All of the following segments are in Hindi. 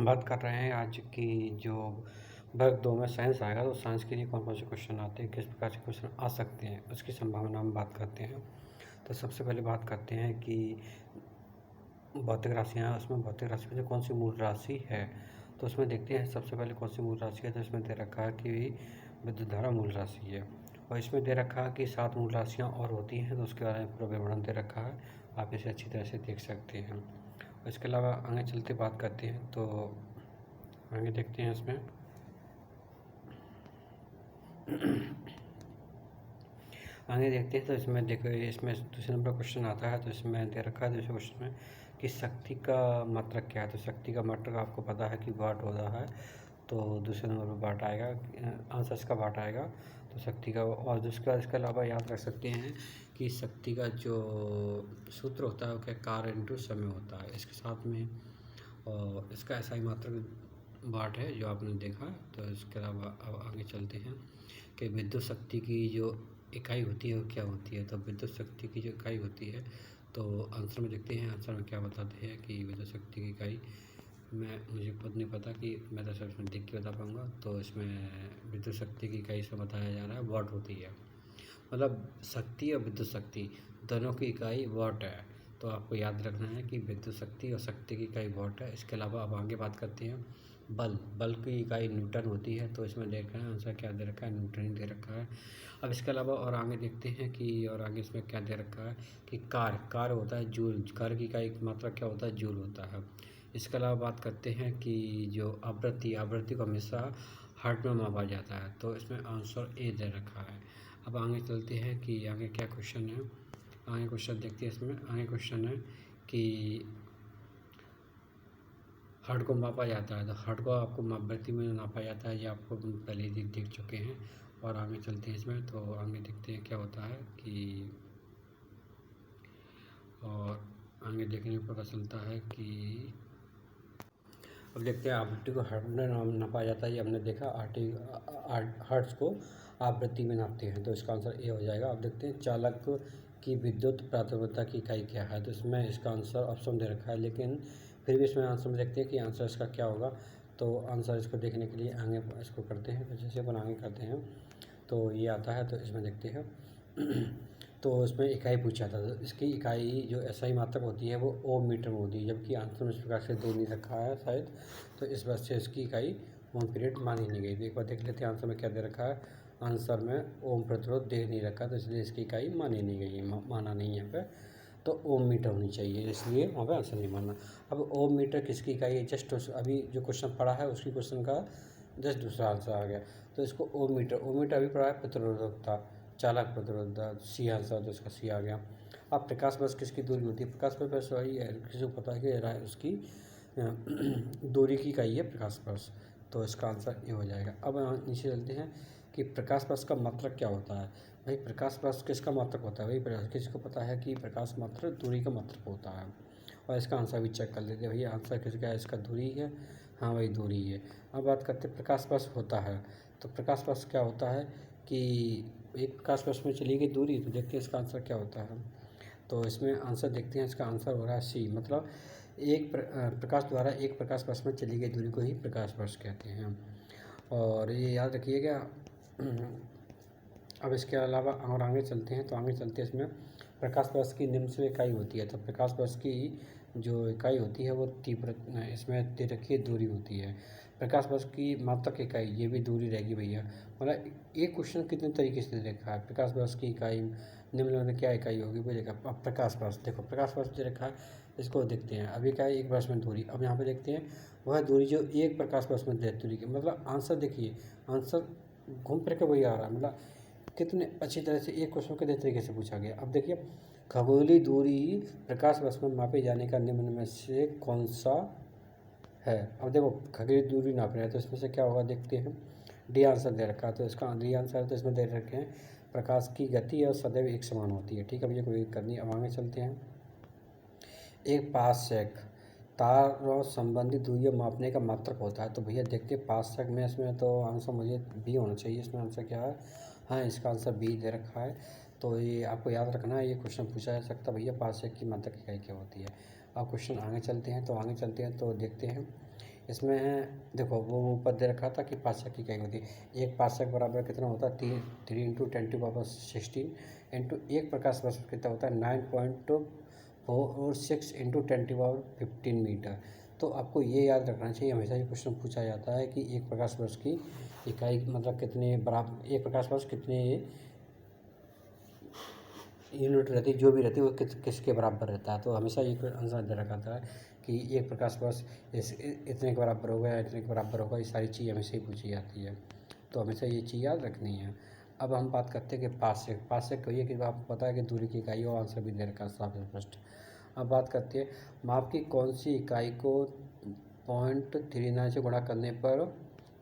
हम बात कर रहे हैं आज की जो वर्ग 2 में साइंस आएगा, तो साइंस के लिए कौन-कौन से क्वेश्चन आते हैं, किस प्रकार से क्वेश्चन आ सकते हैं, उसकी संभावना हम बात करते हैं। तो सबसे पहले बात करते हैं कि भौतिक राशियाँ, उसमें भौतिक राशि में जो कौन सी मूल राशि है, तो उसमें देखते हैं सबसे पहले कौन सी मूल राशि है। तो इसमें दे रखा है कि विद्युत धारा मूल राशि है, और इसमें दे रखा है कि 7 मूल राशियाँ और होती हैं, तो उसके बारे में पूरा विवरण दे रखा है। आप इसे अच्छी तरह से देख सकते हैं। इसके अलावा आगे चलते बात करते हैं, तो आगे देखते हैं इसमें आगे देखते हैं। तो इसमें देखो, इसमें दूसरे नंबर क्वेश्चन आता है, तो इसमें दे रखा है दूसरे क्वेश्चन में कि शक्ति का मात्रक क्या है। तो शक्ति का मात्रक आपको पता है कि वाट होता है, तो दूसरे नंबर पर वाट आएगा, आंसर इसका वाट आएगा। तो शक्ति का, और जिसका इसके अलावा याद रख सकते हैं कि शक्ति का जो सूत्र होता है वो क्या, कार्य इंटू समय होता है इसके साथ में, और इसका ऐसा ही मात्रक वाट है जो आपने देखा। तो इसके अलावा अब आगे चलते हैं कि विद्युत शक्ति की जो इकाई होती है वो क्या होती है। तो विद्युत शक्ति की जो इकाई होती है, तो आंसर में देखते हैं आंसर में क्या बताते हैं कि विद्युत शक्ति की इकाई, मुझे खुद नहीं पता कि मैं तो सिर्फ देख के बता पाऊँगा। तो इसमें विद्युत शक्ति की इकाई इसमें बताया जा रहा है वाट होती है, मतलब शक्ति और विद्युत शक्ति दोनों की इकाई वाट है। तो आपको याद रखना है कि विद्युत शक्ति और शक्ति की इकाई वाट है। इसके अलावा अब आगे बात करते हैं बल की इकाई न्यूटन होती है। तो इसमें देखा है आंसर क्या दे रखा है, न्यूटन ही दे रखा है। अब इसके अलावा और आगे देखते हैं कि और आगे इसमें क्या दे रखा है कि कार होता है जूल, कार की इकाई मात्रा क्या होता है, जूल होता है। इसके अलावा बात करते हैं कि जो आवृत्ति को हमेशा हर्ट्ज में मापा जाता है। तो इसमें आंसर ए दे रखा है। अब आगे चलते हैं कि आगे क्या क्वेश्चन है। आगे क्वेश्चन देखते हैं। इसमें आगे क्वेश्चन है कि हर्ट्ज को मापा जाता है, तो हर्ट्ज को आपको आवृत्ति में नापा जाता है, ये आपको पहले ही देख चुके हैं। और आगे चलते हैं इसमें, तो आगे देखते हैं क्या होता है कि, और आगे देखने पर पता चलता है कि अब देखते हैं आवृत्ति को हर्ट्ज में नापा जाता है, ये हमने देखा। हर्ट्ज को आवृत्ति में नापते हैं, तो इसका आंसर ए हो जाएगा। अब देखते हैं चालक की विद्युत प्राथमिकता की इकाई क्या है। तो इसमें इसका आंसर ऑप्शन दे रखा है, लेकिन फिर भी इसमें आंसर में देखते हैं कि आंसर इसका क्या होगा। तो आंसर इसको देखने के लिए आगे इसको करते हैं, तो जैसे अपन आगे करते हैं तो ये आता है। तो इसमें देखते हैं तो इसमें इकाई पूछा था, तो इसकी इकाई जो एसआई मात्रक होती है वो ओम मीटर में होती है, जबकि आंसर में इस प्रकार से दे नहीं रखा है शायद, तो इस वजह से इसकी इकाई ओम पीरियड मानी नहीं गई। तो एक बार देख लेते हैं आंसर में क्या दे रखा है। आंसर में ओम प्रतिरोध दे नहीं रखा, तो इसलिए इसकी इकाई मानी नहीं गई है, माना नहीं है यहाँ पे। तो ओम मीटर होनी चाहिए, इसलिए वहाँ पर आंसर नहीं मानना। अब ओम मीटर किसकी इकाई है, जस्ट अभी जो क्वेश्चन पढ़ा है उसकी क्वेश्चन का जस्ट दूसरा आंसर आ गया। तो इसको ओम मीटर अभी पढ़ा है प्रतिरोधकता, चालक प्रतिरोधकता, सी आंसर, तो इसका सी आ गया। अब प्रकाश वर्ष किसकी दूरी होती है, प्रकाश वर्ष वही है, किसी को पता है कि उसकी दूरी की इकाई है प्रकाश वर्ष, तो इसका आंसर ये हो जाएगा। अब नीचे चलते हैं कि प्रकाश वर्ष का मात्रक क्या होता है। भाई प्रकाश वर्ष किसका मात्रक होता है, भाई किसी को पता है कि प्रकाश मात्रक दूरी का मात्रक होता है, और इसका आंसर भी चेक कर लेते हैं। भैया आंसर किसका है, इसका दूरी है, हाँ भाई दूरी है। अब बात करते हैं प्रकाश वर्ष होता है, तो प्रकाश वर्ष क्या होता है कि एक प्रकाश वर्ष में चली गई दूरी, तो देखते हैं इसका आंसर क्या होता है। तो इसमें आंसर देखते हैं, इसका आंसर हो रहा है सी, मतलब एक प्रकाश द्वारा एक प्रकाश वर्ष में चली गई दूरी को ही प्रकाश वर्ष कहते हैं, और ये याद रखिएगा। अब इसके अलावा और आगे चलते हैं, तो आगे चलते हैं इसमें प्रकाश वर्ष की निम्न से इकाई होती है। तो प्रकाश वर्ष की जो इकाई होती है वो तीव्र, इसमें दे रखी दूरी होती है। प्रकाश वर्ष की मात्रक इकाई, ये भी दूरी रहेगी भैया, मतलब एक क्वेश्चन कितने तरीके से दे रखा है। प्रकाश वर्ष की इकाई निम्न में क्या इकाई होगी वो देखा। अब प्रकाश वर्ष देखो, प्रकाश वर्ष दे रखा है, इसको देखते हैं। अभी क्या है, एक वर्ष में दूरी। अब यहाँ पे देखते हैं वह दूरी जो एक प्रकाश वर्ष में दूरी की, मतलब आंसर देखिए, आंसर घूम फिर के वही आ रहा है, मतलब कितने अच्छी तरह से एक क्वेश्चन कितने तरीके से पूछा गया। अब देखिए, खगोलीय दूरी प्रकाश वर्ष में मापे जाने का निम्न में से कौन सा है। अब देखो खगोलीय दूरी नाप रहे हैं, तो इसमें से क्या होगा देखते हैं। डी आंसर दे रखा है, तो इसका डी आंसर है, तो इसमें दे रखे हैं प्रकाश की गति और सदैव एक समान होती है। ठीक है भैया, कोई दिक्कत नहीं। अब आगे चलते हैं। एक पारसेक तारों संबंधी दूरी मापने का मात्रक होता है। तो भैया देखते हैं पारसेक में, इसमें तो आंसर मुझे बी होना चाहिए। इसमें आंसर क्या है, हाँ इसका आंसर बी दे रखा है। तो ये आपको याद रखना है, ये क्वेश्चन पूछा जा सकता है भैया पारसेक की मात्रक इकाई क्या होती है। अब क्वेश्चन आगे चलते हैं, तो आगे चलते हैं तो देखते हैं इसमें देखो वो ऊपर दे रखा था कि पार्सेक की इकाई होती है। एक पार्सेक बराबर कितना होता है, 3 इंटू 10⁻16 इंटू एक प्रकाश वर्ष कितना होता है, 9.46 इंटू 10⁻15 मीटर। तो आपको ये याद रखना चाहिए, हमेशा ये क्वेश्चन पूछा जाता है कि एक प्रकाश वर्ष की इकाई मतलब कितने बराबर, एक प्रकाश वर्ष कितने यूनिट रहती है, जो भी रहती है वो किसके बराबर रहता है। तो हमेशा ये आंसर दे रखा था कि एक प्रकाश वर्ष इतने के बराबर होगा या इतने के बराबर होगा, ये सारी चीज़ हमेशा ही पूछी जाती है, तो हमेशा ये चीज़ याद रखनी है। अब हम बात करते हैं कि पार्सेक कहिए कि आपको पता है कि दूरी की इकाई हो, आंसर भी दे रखा है साफ स्पष्ट। अब बात करते हैं माप की कौन सी इकाई को 0.39 से गुणा करने पर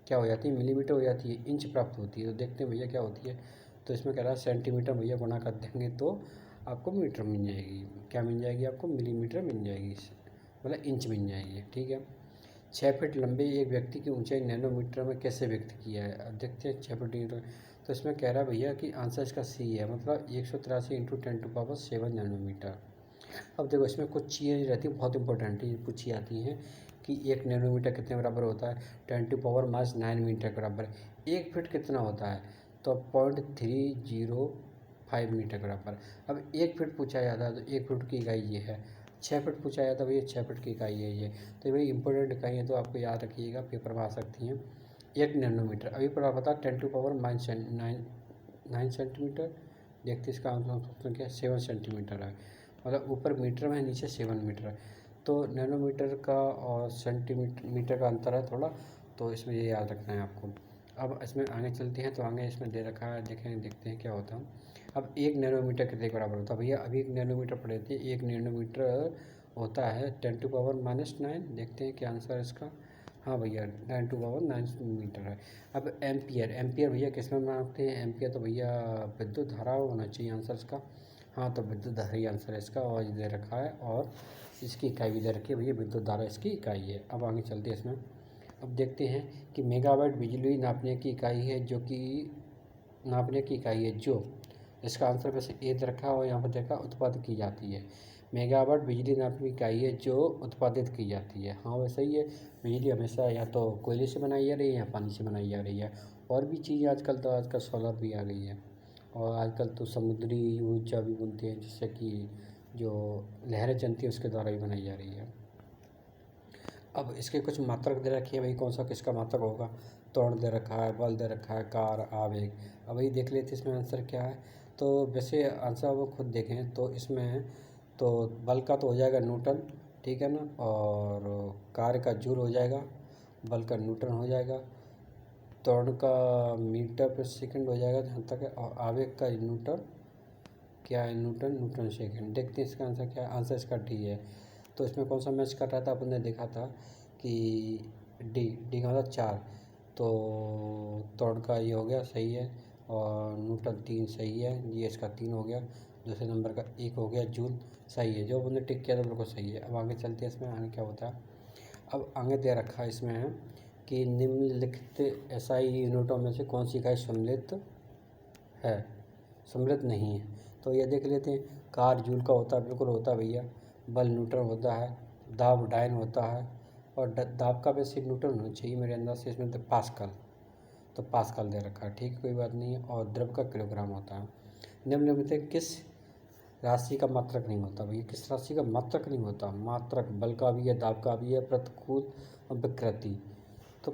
क्या हो जाती है, मिलीमीटर हो जाती है, इंच प्राप्त होती है। तो देखते हैं भैया क्या होती है। तो इसमें कह रहा है सेंटीमीटर, भैया गुणा कर देंगे तो आपको मीटर मिल जाएगी। क्या मिल जाएगी आपको, मिलीमीटर मिल जाएगी, मतलब इंच मिल जाएगी। ठीक है। 6 फीट लंबे एक व्यक्ति की ऊंचाई नैनोमीटर में कैसे व्यक्त किया है। अब देखते हैं 6 फीट मीटर। तो इसमें कह रहा है भैया कि आंसर इसका सी है, मतलब 183 इंटू 10⁻7 नैनोमीटर। अब देखो इसमें कुछ चीज़ें रहती हैं बहुत इंपॉर्टेंट, ये पूछी जाती हैं कि 1 नैनोमीटर कितने बराबर होता है, 10⁻9 मीटर के बराबर। 1 फीट कितना होता है, तो 0.305 मीटर के बराबर। अब 1 फीट पूछा जाता है तो 1 फीट की इकाई ये है। 6 फीट पूछा जाता है भैया, 6 फीट की इकाई है ये। तो ये भाई इंपॉर्टेंट इकाई है, तो आपको याद रखिएगा, पेपर में आ सकती हैं। 1 नैनोमीटर अभी पता पता 10⁻9 सेंटीमीटर। देखते इसका आंसर क्या है, 7 सेंटीमीटर है, मतलब ऊपर मीटर में है, नीचे 7 मीटर है। तो नैनोमीटर का और सेंटीमीटर का अंतर है थोड़ा, तो इसमें ये याद रखना है आपको। अब इसमें आगे चलते हैं, तो आगे इसमें दे रखा है, देखते हैं क्या होता है। अब 1 नैनोमीटर कितने के बराबर होता है भैया, अभी 1 नैनोमीटर पढ़े थे। 1 नैनोमीटर होता है 10⁻⁹। देखते हैं क्या आंसर है इसका। हाँ भैया 10⁻⁹ मीटर है। अब एम्पियर भैया किस में मापते हैं, एम्पियर तो भैया विद्युत धारा होना चाहिए आंसर इसका। हाँ तो विद्युत धारा ही आंसर है इसका, और ये दे रखा है, और इसकी इकाई भी दे रखी है भैया, विद्युत धारा इसकी इकाई है। अब आगे चलते हैं इसमें। अब देखते हैं कि मेगावाट बिजली नापने की इकाई है, जो इसका आंसर वैसे ए दे रखा है, और यहाँ पर देखा उत्पादित की जाती है। मेगावाट बिजली नापने की इकाई है जो उत्पादित की जाती है। हाँ वैसे ही है, बिजली हमेशा या तो कोयले से बनाई जा रही है या पानी से बनाई जा रही है। और भी चीज़ें आजकल सोलर भी आ गई है, और आजकल तो समुद्री ऊर्जा भी बनती है, जिससे कि जो लहरें चलती है उसके द्वारा भी बनाई जा रही है। अब इसके कुछ मात्रक दे रखी है भाई, कौन सा किसका मात्रक होगा। त्वरण दे रखा है, बल दे रखा है, कार, आवेग। अब वही देख लेते इसमें आंसर क्या है। तो वैसे आंसर वो खुद देखें तो इसमें तो बल का तो हो जाएगा न्यूटन, ठीक है ना, और कार्य का जूल हो जाएगा, बल का न्यूटन हो जाएगा, त्वरण का मीटर पर सेकंड हो जाएगा जहाँ तक है, और आवेग का न्यूटन क्या है, न्यूटन सेकंड। देखते हैं इसका आंसर क्या है, आंसर इसका डी है। तो इसमें कौन सा मैच कर रहा था, अपन ने देखा था कि डी का मतलब 4। तो त्वरण का ये हो गया सही है, और न्यूटन 3 सही है, ये इसका 3 हो गया। दूसरे नंबर का 1 हो गया, जूल सही है, जो अपन ने टिक किया था बिल्कुल सही है। अब आगे चलते हैं, इसमें आगे क्या होता है। अब आगे दे रखा है इसमें है कि निम्नलिखित एसआई यूनिटों में से कौन सी इकाई सम्मिलित है, सम्मिलित नहीं है। तो ये देख लेते हैं, कार जूल का होता है, बिल्कुल होता है भैया, बल न्यूटन होता है, दाब डाइन होता है, और दाब का बेसिक न्यूटन होना चाहिए मेरे अंदर से, इसमें तो पास्कल, तो पास्कल दे रखा है, ठीक है कोई बात नहीं है, और द्रव का किलोग्राम होता है। निम्नलिखित में किस राशि का मात्रक नहीं होता भैया, किस राशि का मात्रक नहीं होता, मात्रक बल का भी है, दाब का भी है, प्रतिकूल और विकृति। तो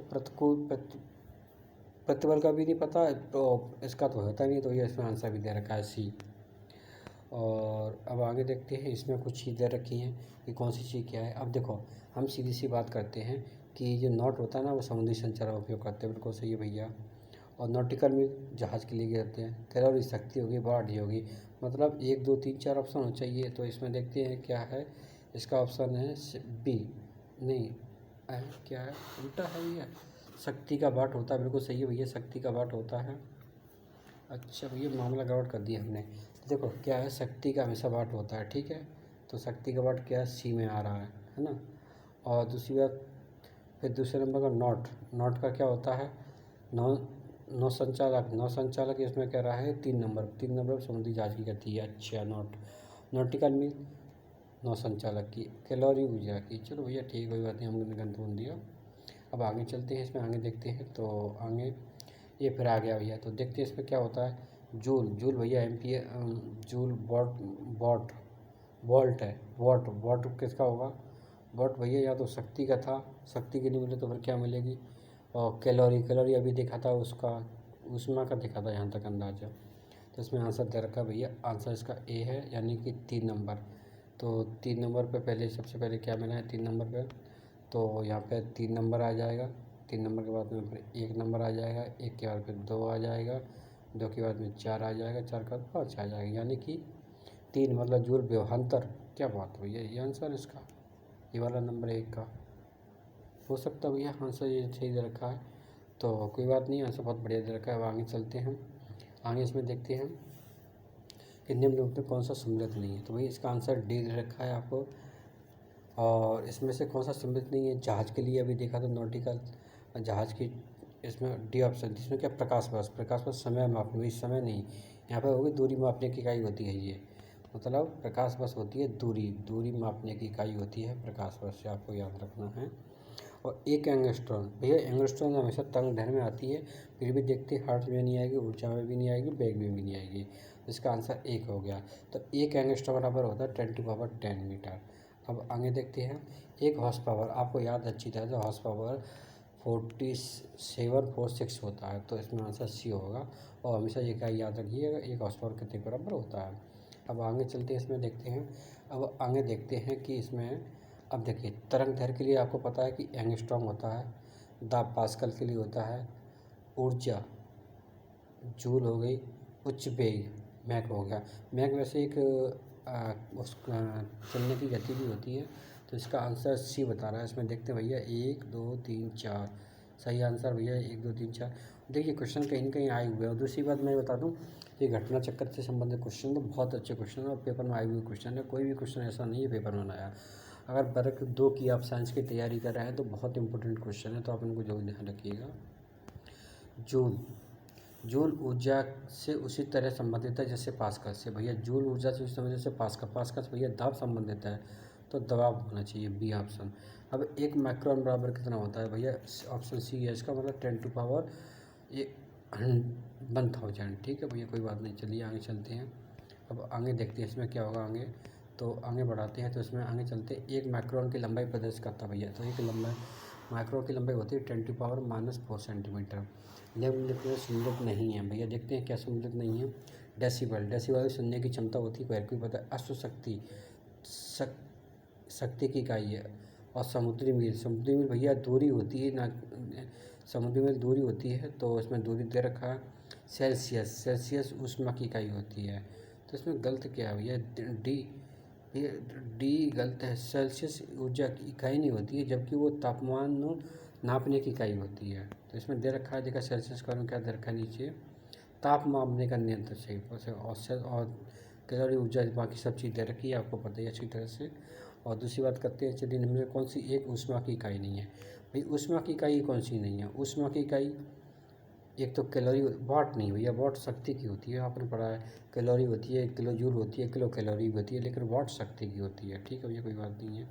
प्रतिबल का भी नहीं पता, तो इसका तो होता नहीं, तो ये इसमें आंसर भी दे रखा है सी। और अब आगे देखते हैं, इसमें कुछ चीज़ दे रखी हैं कि कौन सी चीज़ क्या है। अब देखो हम सीधी सी बात करते हैं कि जो नॉट होता है ना, वो समुद्री संचार का उपयोग करते हैं, बिल्कुल सही है भैया। और नॉटिकल में जहाज़ के लिए कहते हैं। कैलोरी शक्ति होगी, बॉडी होगी, मतलब 1 2 3 4 ऑप्शन हो चाहिए। तो इसमें देखते हैं क्या है, इसका ऑप्शन है बी, नहीं क्या है, उल्टा है भैया, शक्ति का वाट होता है, बिल्कुल सही है भैया, शक्ति का वाट होता है। अच्छा भैया मामला गड़बड़ कर दिया हमने। देखो क्या है, शक्ति का हमेशा वाट होता है, ठीक है। तो शक्ति का वाट क्या है, सी में आ रहा है ना। और दूसरी बात, फिर दूसरे नंबर का नॉट का क्या होता है, नौ नौ संचालक इसमें कह रहा है 3 नंबर समुद्री जहाज की गति है। अच्छा नॉटिकल में 9 संचालक की, कैलोरी ऊर्जा की। चलो भैया ठीक, कोई बात नहीं, हमने गलत बोल दिया। अब आगे चलते हैं, इसमें आगे देखते हैं। तो आगे ये फिर आ गया भैया, तो देखते हैं इसमें क्या होता है। जूल, जूल भैया ampere, joule watt, watt volt है, वॉट, वॉट किसका होगा, वॉट भैया या तो शक्ति का था, शक्ति की नहीं मिले तो फिर क्या मिलेगी। और कैलोरी, कैलोरी अभी देखा था उसका, ऊष्मा का देखा था यहाँ तक अंदाजा। तो इसमें आंसर दे रखा है भैया, आंसर इसका ए है, यानी कि 3 नंबर। तो 3 नंबर पे पहले सबसे पहले क्या मिला है 3 नंबर पे, तो यहाँ पे 3 नंबर आ जाएगा। 3 नंबर के बाद में फिर 1 नंबर आ जाएगा, 1 के बाद फिर 2 आ जाएगा, 2 के बाद में 4 आ जाएगा, 4 के बाद 5 आ जाएगा, यानी कि 3 मतलब जूल व्यवहांतर। क्या बात है भैया, ये आंसर इसका, ये वाला नंबर 1 का हो सकता है भैया। आंसर ये सही दे रखा है, तो कोई बात नहीं, आंसर बहुत बढ़िया दे रखा है। अब आगे चलते हैं, आगे इसमें देखते हैं कि निम्नलिखित में कौन सा सम्मिलित नहीं है। तो भाई इसका आंसर डी दे रखा है आपको। और इसमें से कौन सा सम्मिलित नहीं है, जहाज़ के लिए अभी देखा तो नॉटिकल जहाज़ की, इसमें डी ऑप्शन, जिसमें क्या प्रकाश वर्ष, प्रकाश वर्ष समय मापने, वही समय नहीं, यहाँ पर होगी दूरी मापने की इकाई होती है ये, मतलब प्रकाश वर्ष होती है दूरी, दूरी मापने की इकाई होती है प्रकाश वर्ष, से आपको याद रखना है। और एक एंगस्ट्रॉन भैया, एंगस्ट्रॉन हमेशा तंग ढर में आती है, फिर भी देखते हैं हर्ट्ज में नहीं आएगी, ऊर्जा में भी नहीं आएगी, वेग में भी नहीं आएगी। इसका आंसर 1 हो गया। तो 1 एंगस्ट्रॉन बराबर होता है 10⁻10 मीटर। अब आगे देखते हैं, 1 हॉर्स पावर, आपको याद अच्छी तरह से, हॉर्स पावर 4746 होता है, तो इसमें आंसर सी होगा। और हमेशा ये क्या याद रखिएगा, 1 हॉर्स पावर कितने बराबर होता है। अब आगे चलते हैं, इसमें देखते हैं, अब आगे देखते हैं कि इसमें, अब देखिए तरंग दैर्घ्य के लिए आपको पता है कि एंगस्ट्रॉम होता है, दाब पास्कल के लिए होता है, ऊर्जा जूल हो गई, उच्च वेग मैक हो गया। मैक वैसे एक उस चलने की गति भी होती है, तो इसका आंसर सी बता रहा है। इसमें देखते हैं भैया 1 2 3 4 सही आंसर भैया 1 2 3 4। देखिए क्वेश्चन कहीं ना कहीं आए हुए हैं। और दूसरी बात मैं बता दूं, ये घटना चक्कर से संबंधित क्वेश्चन तो बहुत अच्छे क्वेश्चन है और पेपर में आए हुए क्वेश्चन है, कोई भी क्वेश्चन ऐसा नहीं है पेपर में ना आया। अगर वर्ग 2 की आप साइंस की तैयारी कर रहे हैं तो बहुत इंपॉर्टेंट क्वेश्चन है, तो आप इनको जरूर ध्यान रखिएगा। जूल, जूल ऊर्जा से उसी तरह संबंधित है जैसे पास्कल से। भैया जूल ऊर्जा से उसी संबंधित जैसे पास्कल, पास्कल से भैया दाब संबंधित है, तो दबाव होना चाहिए, बी ऑप्शन। अब 1 माइक्रोन बराबर कितना होता है भैया, ऑप्शन सी है इसका, मतलब 10⁻1000। ठीक है भैया, कोई बात नहीं, चलिए आगे चलते हैं। अब आगे देखते हैं इसमें क्या होगा आगे, तो आगे बढ़ाते हैं। तो इसमें आगे चलते हैं, 1 माइक्रोन की लंबाई प्रदर्शित करता है भैया, तो एक लंबाई माइक्रोन की लंबाई होती है 10⁻⁻4 सेंटीमीटर। निम्नलिखित में सम्मिलित नहीं है भैया, देखते हैं क्या सम्मिलित नहीं है। डेसिबल, डेसिबल सुनने की क्षमता होती है, को पता है। अश्व शक्ति, शक्ति की इकाई है। और समुद्री मील, समुद्री मील भैया दूरी होती है ना, समुद्री मील दूरी होती है, तो इसमें दूरी दे रखा है। सेल्सियस, सेल्सियस ऊष्मा की इकाई होती है, तो इसमें गलत क्या है भैया, डी, ये डी गलत है। सेल्सियस ऊर्जा की इकाई नहीं होती है, जबकि वो तापमान नापने की इकाई होती है। तो इसमें दे रखा है, देखा सेल्सियस का क्या दे रखा है नीचे, ताप मापने का नियंत्रण सही, और कैलोरी ऊर्जा बाकी सब चीज़ दे रखी है, आपको पता ही अच्छी तरह से। और दूसरी बात करते हैं, चलिए निम्न में कौन सी एक ऊष्मा की इकाई नहीं है। भाई ऊष्मा की इकाई कौन सी नहीं है, ऊष्मा की इकाई एक तो कैलोरी, वाट नहीं भैया, वाट शक्ति की होती है, आपने पढ़ा है। कैलोरी होती है, किलो जूल होती है, किलो कैलोरी होती है, लेकिन वाट शक्ति की होती है। ठीक है भैया, कोई बात नहीं है।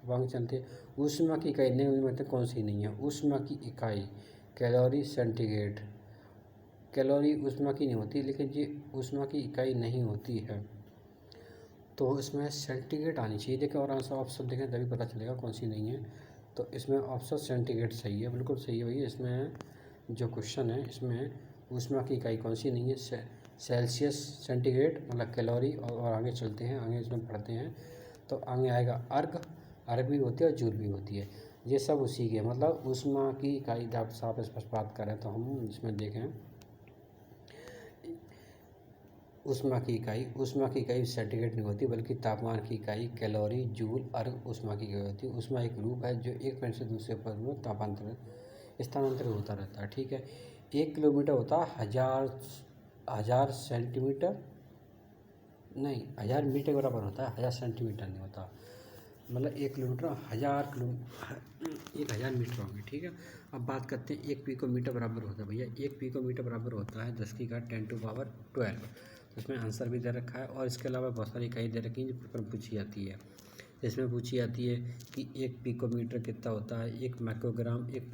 अब आगे चलते, ऊष्मा की इकाई नहीं मतलब कौन सी नहीं है, ऊष्मा की इकाई कैलोरी सेंटीग्रेड, कैलोरी ऊष्मा की नहीं होती, लेकिन ये ऊष्मा की इकाई नहीं होती है, तो इसमें सेंटीग्रेड आनी चाहिए। देखिए और आंसर ऑप्शन देखें तभी पता चलेगा कौन सी नहीं है। तो इसमें ऑप्शन सेंटीग्रेड सही है, बिल्कुल सही है भैया। इसमें जो क्वेश्चन है, इसमें ऊष्मा की इकाई कौन सी नहीं है, सेल्सियस, सेंटीग्रेड मतलब कैलोरी। और आगे चलते हैं, आगे इसमें पढ़ते हैं, तो आगे आएगा अर्ग, अर्ग भी होती है और जूल भी होती है, ये सब उसी के मतलब ऊष्मा की इकाई। जब साफ स्पष्ट बात करें तो हम इसमें देखें, ऊष्मा की इकाई सेंटीग्रेड नहीं होती, बल्कि तापमान की इकाई कैलोरी, जूल, अर्ग ऊष्मा की इकाई होती है। ऊष्मा एक रूप है जो एक पॉइंट से दूसरे पॉइंट में स्थानांतरित होता रहता है। ठीक है, 1 किलोमीटर होता है 1000 सेंटीमीटर, नहीं 1000 मीटर के बराबर होता है, 1000 सेंटीमीटर नहीं होता। मतलब 1 किलोमीटर 1000 मीटर होगी। ठीक है, अब बात करते हैं 1 पिकोमीटर बराबर होता है भैया, 1 पिकोमीटर बराबर होता है 10⁻10⁻12। तो इसमें आंसर भी दे रखा है, और इसके अलावा बहुत सारी इकाई दे रखी है जो पेपर में पूछी जाती है। इसमें पूछी जाती है कि एक पिकोमीटर कितना होता है, एक माइक्रोग्राम, एक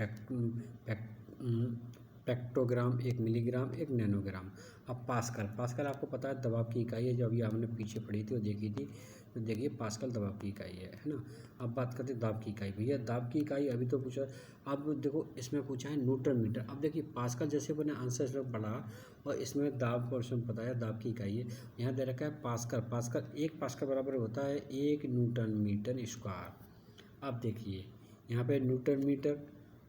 पेक्टोग्राम, एक मिलीग्राम, एक नैनोग्राम। अब पास्कल, पास्कल आपको पता है दबाव की इकाई है, जो अभी आपने पीछे पढ़ी थी और देखी थी, तो देखिए पास्कल दबाव की इकाई है ना। अब बात करते हैं दाब की इकाई। भैया दाब की इकाई अभी तो पूछा, अब देखो इसमें पूछा है न्यूटन मीटर। अब देखिए पास्कल जैसे मैंने आंसर इसमें पढ़ा और इसमें दाब क्वेश्चन पता है, दाब की इकाई है, यहाँ दे रखा है पास्कल। पास्कल, एक पास्कल बराबर होता है 1 न्यूटन मीटर स्क्वायर। अब देखिए यहाँ पे न्यूटन मीटर,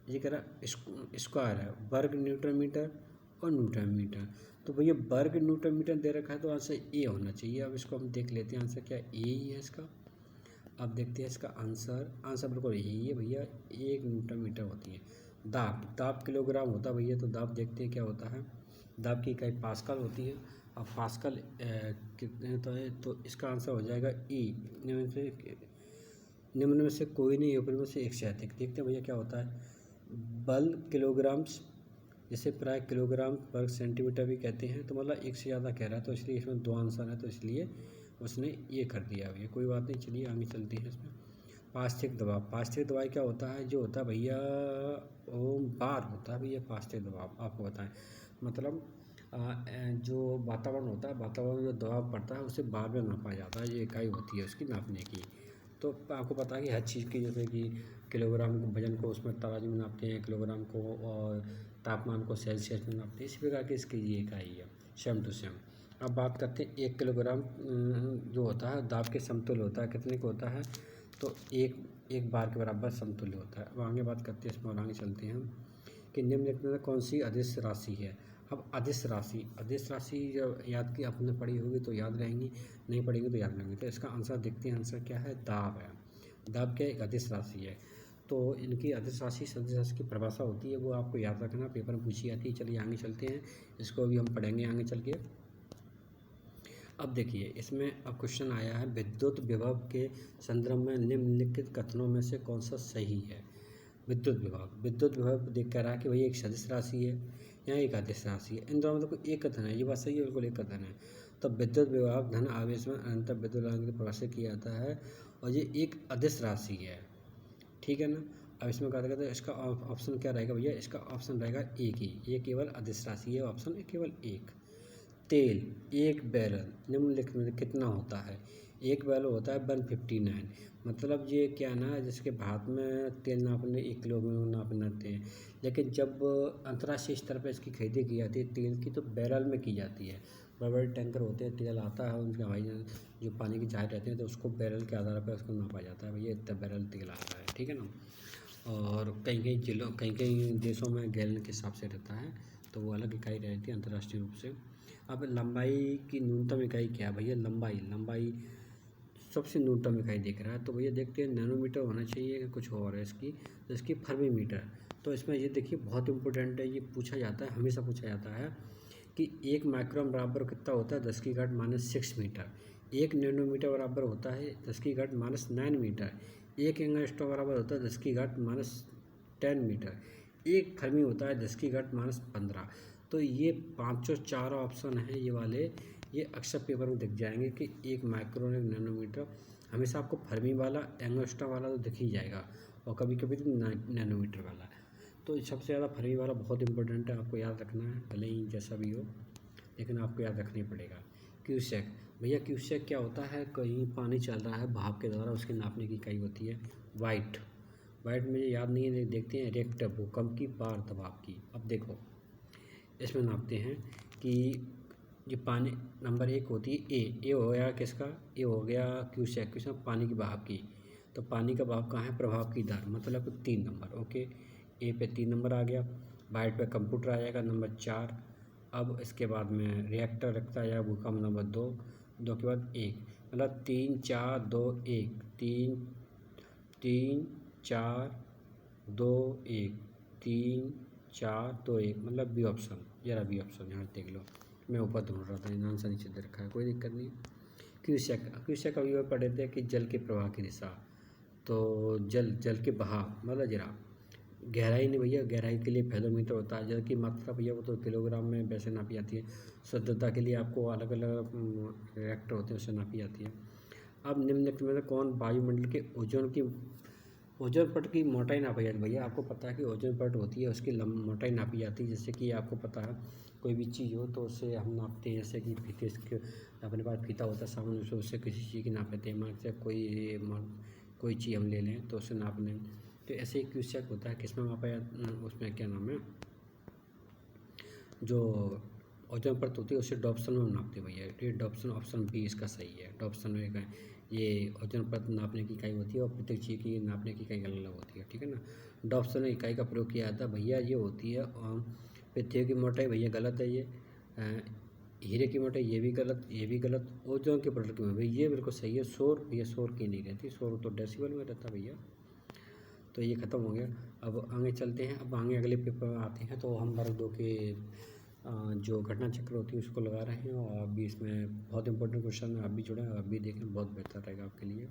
ये कह रहा स्क्वायर है, वर्ग न्यूटन मीटर और न्यूटन मीटर। तो भैया वर्ग न्यूटन मीटर दे रखा है तो आंसर ए होना चाहिए। अब इसको हम देख लेते हैं आंसर क्या ए ही है इसका। अब देखते हैं इसका आंसर, आंसर बिल्कुल यही है भैया, 1 न्यूटन मीटर होती है। दाब, दाब किलोग्राम होता है भैया, तो दाब देखते हैं क्या होता है। दाब की इकाई पास्कल होती है। अब पास्कल कितने होता है, तो इसका आंसर हो जाएगा ई। निम्न में से कोई नहीं, ऊपर में से एक से अधिक। देखते हैं भैया क्या होता है। बल किलोग्राम्स, जिसे प्राय किलोग्राम पर सेंटीमीटर भी कहते हैं, तो मतलब एक से ज़्यादा कह रहा है, तो इसलिए इसमें 2 आंसर है, तो इसलिए उसने ये कर दिया भैया। कोई बात नहीं, चलिए आगे चलते हैं इसमें। पास्थिक दबाव, पास्थिक दबाव क्या होता है, जो होता है भैया ओम बार होता है भैया पास्थिक दबाव। आपको बताएं मतलब जो वातावरण होता है, वातावरण में जो दबाव पड़ता है उसे बार में नापा जाता है, ये इकाई होती है उसकी नापने की। तो आपको पता है कि हर चीज़ की, जैसे कि किलोग्राम वजन को उसमें तराजू में नापते हैं, किलोग्राम को, और तापमान को सेल्सियस में नापते हैं। इसी प्रकार की इसकी ये इकाई है, सेम टू सेम। अब बात करते हैं 1 किलोग्राम जो होता है दाब के समतुल्य होता है, कितने को होता है, तो एक बार के बराबर समतुल्य होता है। अब आगे बात करते हैं इसमें, और आगे चलते हैं हम कि निम्नलिखित में कौन सी अदिश राशि है। अब अदिश राशि, अदिश राशि जब याद की आपने पढ़ी होगी तो याद रहेंगी, नहीं पढ़ेंगे तो याद रहेंगी। तो इसका आंसर देखते हैं, आंसर क्या है, दाब है। दाब क्या एक अदिश राशि है। तो इनकी अदिश राशि, सदिश राशि की परिभाषा होती है, वो आपको याद रखना, पेपर में पूछी जाती है। चलिए आगे चलते हैं, इसको भी हम पढ़ेंगे आगे चल के। अब देखिए इसमें अब क्वेश्चन आया है, विद्युत विभव के संदर्भ में निम्नलिखित कथनों में से कौन सा सही है। विद्युत विभव, विद्युत विभव देख कर रहा है कि भैया एक सदिश राशि है या एक अदिश राशि है, इन दोनों में तो कोई एक कथन है, ये बात सही है, बिल्कुल एक कथन है। तो विद्युत विभव धन आवेश में अनंतर विद्युत तरंग को परिभाषित किया जाता है और ये एक अदिश राशि है, ठीक है ना। अब इसमें कहा था इसका ऑप्शन क्या रहेगा भैया, इसका ऑप्शन रहेगा एक ही, ये केवल अदिश राशि है, ऑप्शन केवल एक। तेल, एक बैरल निम्नलिखित में कितना होता है। एक बैरल होता है 159, मतलब ये क्या ना, जिसके भारत में तेल नापने 1 किलो में नापने थे, लेकिन जब अंतर्राष्ट्रीय स्तर पर इसकी खरीदी की जाती है तेल की, तो बैरल में की जाती है। बड़े बड़े टैंकर होते हैं, तेल आता है, उनके हवाई जो पानी की जहाज रहते हैं, तो उसको बैरल के आधार पर उसको नापा जाता है, भैया इतना बैरल तेल आता है, ठीक है ना। और कई कई जिलों, कई कई देशों में गैलन के हिसाब से रहता है, तो वो अलग इकाई रहती है अंतर्राष्ट्रीय रूप से। अब लंबाई की न्यूनतम इकाई क्या है भैया, लंबाई, लंबाई सबसे न्यूनतम इकाई देख रहा है, तो भैया देखते हैं नैनोमीटर होना चाहिए कि कुछ और है इसकी, तो इसकी फर्मी मीटर। तो इसमें ये देखिए बहुत इंपॉर्टेंट है, ये पूछा जाता है, हमेशा पूछा जाता है कि 1 माइक्रोन बराबर कितना होता है, 10⁻⁶ मीटर। 1 नैनोमीटर बराबर होता है 10⁻⁹ मीटर। 1 एंगस्ट्रॉम बराबर होता है 10⁻10 मीटर। 1 फर्मी होता है 10⁻15। तो ये पाँचों चार ऑप्शन हैं ये वाले, ये अक्सर पेपर में दिख जाएंगे कि 1 माइक्रोन, 1 नैनोमीटर। हमेशा आपको फर्मी वाला, एंगस्ट्रॉम वाला तो दिख ही जाएगा, और कभी कभी तो नैनोमीटर वाला। तो सबसे ज़्यादा फर्मी वाला बहुत इंपॉर्टेंट है, आपको याद रखना है, भले ही जैसा भी हो, लेकिन आपको याद रखना ही पड़ेगा। क्यूसेक, भैया क्यूसेक क्या होता है, कहीं पानी चल रहा है भाप के द्वारा, उसके नापने की इकाई होती है वाइट। वाइट मुझे याद नहीं है, देखते हैं रिएक्टर भूकंप की पार दबाव की। अब देखो इसमें नापते हैं कि ये पानी, नंबर 1 होती है ए हो गया किसका, ए हो गया क्यूसेक, क्यूसेक पानी की बहाव की। तो पानी का बहाव कहाँ है, प्रभाव की दर, मतलब 3 नंबर, ओके। ए पे 3 नंबर आ गया, वाइट पे कंप्यूटर आ जाएगा नंबर 4। अब इसके बाद में रिएक्टर रखता है भूकंप नंबर 2, 2 के बाद 1, मतलब 3 4 2 1, 3 3 4 2 1, 3 4 2 1, मतलब बी ऑप्शन, जरा बी ऑप्शन यहाँ देख लो, मैं ऊपर ढूंढ रहा था, आंसर नीचे दे रखा है, कोई दिक्कत नहीं। क्यूसेक, क्यूसेक अभी और पढ़े थे कि जल के प्रवाह की दिशा, तो जल के बहाव, मतलब जरा गहराई नहीं भैया, गहराई के लिए फेदोमीटर होता है। जल की मात्रा भैया वो तो किलोग्राम में वैसे नापी जाती है, शुद्धता के लिए आपको अलग अलग रिएक्टर होते हैं उससे नापी जाती है। अब निम्नलिखित में से कौन वायुमंडल के ओजोन परत की मोटाई नापी जाती है? भैया आपको पता है कि ओजोन परत होती है, उसकी मोटाई नापी जाती है। जैसे कि आपको पता है कोई भी चीज़ हो तो उससे हम नापते हैं, जैसे कि फीते के अपने पास फीता होता है सामान्य, उससे किसी चीज़ की नाप लेते हैं। मान से कोई चीज़ हम ले लें तो उससे नाप लें। तो ऐसे ही क्यूसेक होता है, किसमें मापा जाता, उसमें क्या नाम है, जो ओजोन परत होती है उससे डॉप्सन में हम नापते हैं भैया। ये डॉप्सन, ऑप्शन बी इसका सही है। डॉप्सन में ये ओजोन परत नापने की इकाई होती है और प्रत्येक चीज़ की नापने की इकाई अलग अलग होती है, ठीक है ना। डॉप्सन में इकाई का प्रयोग किया जाता है भैया, ये होती है पृथ्वी की मोटाई। भैया गलत है ये। हीरे की मोटाई, ये भी गलत, ये भी गलत। ओजोन के परत की मोटाई ये बिल्कुल सही है। शोर, ये शोर की नहीं रहती, शोर तो डेसिबल में रहता भैया। तो ये ख़त्म हो गया। अब आगे चलते हैं। अब आगे अगले पेपर में आते हैं तो हम वर्ग 2 के जो घटना चक्र होती है उसको लगा रहे हैं, और अभी इसमें बहुत इंपॉर्टेंट क्वेश्चन है, आप भी जुड़ें, आप भी देखें, बहुत बेहतर रहेगा आपके लिए।